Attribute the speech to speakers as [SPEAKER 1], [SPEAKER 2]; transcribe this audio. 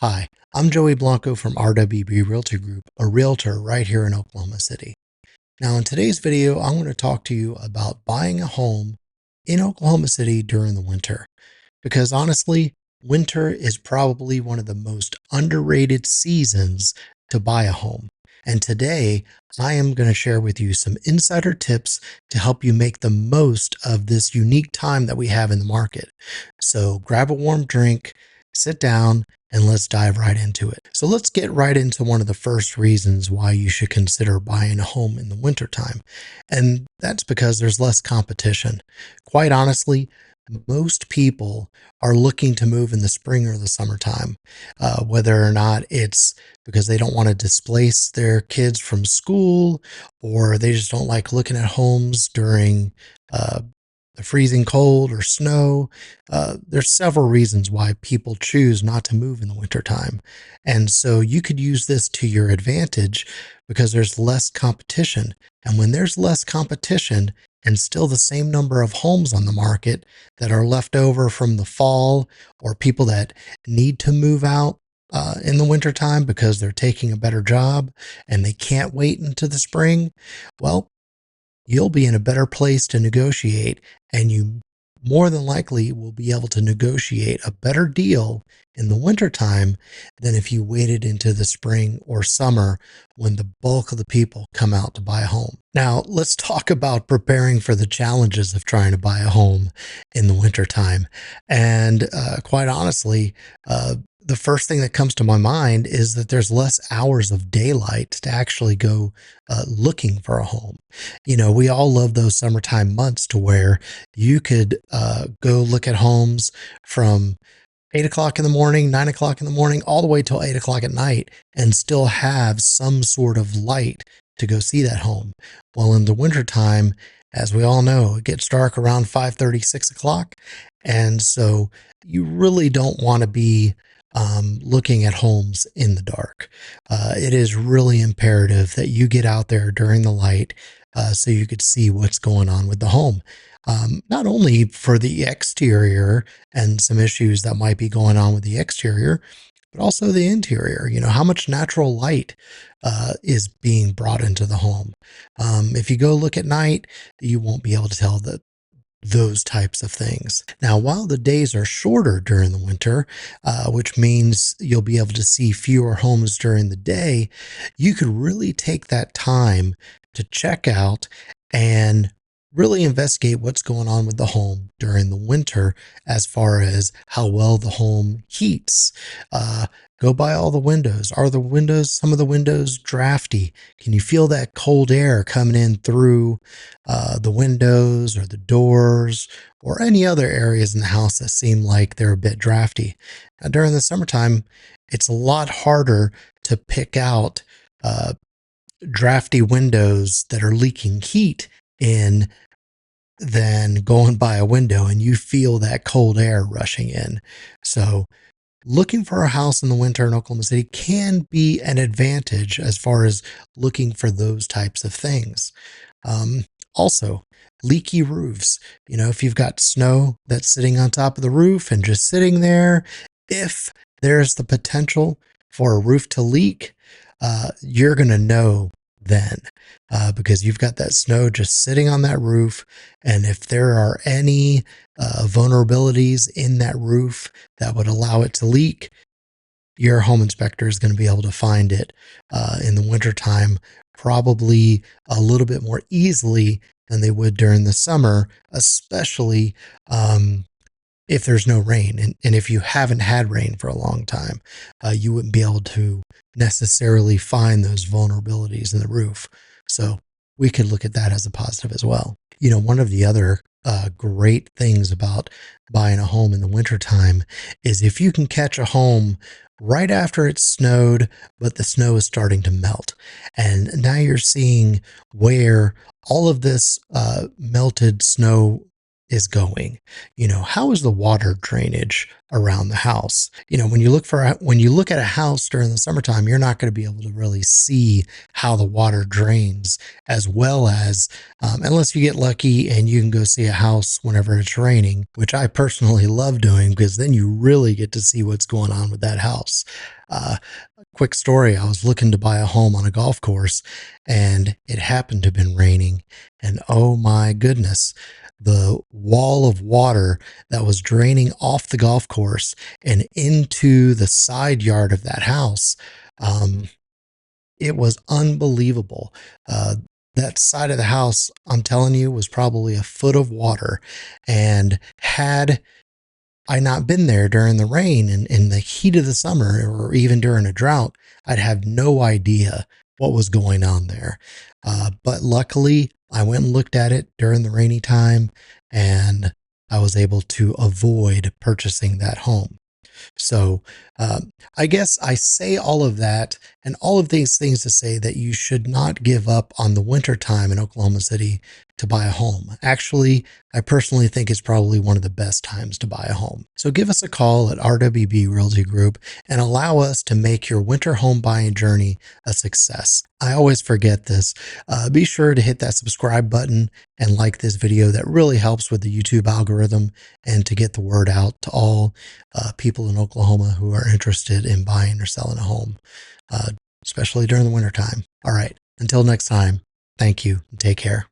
[SPEAKER 1] Hi, I'm Joey Blanco from RWB Realty Group, a realtor right here in Oklahoma City. Now, in today's video, I'm going to talk to you about buying a home in Oklahoma City during the winter. Because honestly, winter is probably one of the most underrated seasons to buy a home. And today, I am going to share with you some insider tips to help you make the most of this unique time that we have in the market. So grab a warm drink, sit down, and let's dive right into it. So let's get right into one of the first reasons why you should consider buying a home in the wintertime. And that's because there's less competition. Quite honestly, most people are looking to move in the spring or the summertime, whether or not it's because they don't want to displace their kids from school or they just don't like looking at homes during uh, the freezing cold or snow. There's several reasons why people choose not to move in the wintertime. And so you could use this to your advantage because there's less competition. And when there's less competition and still the same number of homes on the market that are left over from the fall or people that need to move out in the wintertime because they're taking a better job and they can't wait into the spring, well, you'll be in a better place to negotiate, and you more than likely will be able to negotiate a better deal in the wintertime than if you waited into the spring or summer when the bulk of the people come out to buy a home. Now, let's talk about preparing for the challenges of trying to buy a home in the wintertime. And quite honestly, the first thing that comes to my mind is that there's less hours of daylight to actually go looking for a home. You know, we all love those summertime months to where you could go look at homes from 8 o'clock in the morning, 9 o'clock in the morning, all the way till 8 o'clock at night and still have some sort of light to go see that home. Well, in the wintertime, as we all know, it gets dark around 5:30, 6 o'clock. And so you really don't want to be looking at homes in the dark. It is really imperative that you get out there during the light so you could see what's going on with the home. Not only for the exterior and some issues that might be going on with the exterior, but also the interior. You know, how much natural light is being brought into the home. If you go look at night, you won't be able to tell those types of things. Now, while the days are shorter during the winter, which means you'll be able to see fewer homes during the day, you could really take that time to check out and really investigate what's going on with the home during the winter as far as how well the home heats. Go by all the windows. Are some of the windows drafty? Can you feel that cold air coming in through the windows or the doors or any other areas in the house that seem like they're a bit drafty? Now, during the summertime, it's a lot harder to pick out uh, drafty windows that are leaking heat in than going by a window and you feel that cold air rushing in. So, looking for a house in the winter in Oklahoma City can be an advantage as far as looking for those types of things. Also, leaky roofs. You know, if you've got snow that's sitting on top of the roof and just sitting there, if there's the potential for a roof to leak, you're going to know then because you've got that snow just sitting on that roof. And if there are any vulnerabilities in that roof that would allow it to leak, your home inspector is going to be able to find it in the wintertime, probably a little bit more easily than they would during the summer, especially if there's no rain. And if you haven't had rain for a long time, you wouldn't be able to necessarily find those vulnerabilities in the roof. So we could look at that as a positive as well. You know, one of the other great things about buying a home in the wintertime is if you can catch a home right after it snowed, but the snow is starting to melt. And now you're seeing where all of this melted snow is going. How is the water drainage around the house? When you look at a house during the summertime, you're not going to be able to really see how the water drains as well as, unless you get lucky and you can go see a house whenever it's raining, which I personally love doing because then you really get to see what's going on with that house. Quick story, I was looking to buy a home on a golf course and it happened to have been raining. And oh my goodness, the wall of water that was draining off the golf course and into the side yard of that house, um, it was unbelievable. That side of the house, I'm telling you, was probably a foot of water. And had I not been there during the rain and in the heat of the summer or even during a drought, I'd have no idea what was going on there. But luckily, I went and looked at it during the rainy time and I was able to avoid purchasing that home. So I guess I say all of that and all of these things to say that you should not give up on the winter time in Oklahoma City to buy a home. Actually, I personally think it's probably one of the best times to buy a home. So give us a call at RWB Realty Group and allow us to make your winter home buying journey a success. I always forget this. Be sure to hit that subscribe button and like this video. That really helps with the YouTube algorithm and to get the word out to all people in Oklahoma who are interested in buying or selling a home, especially during the wintertime. All right. Until next time, thank you and take care.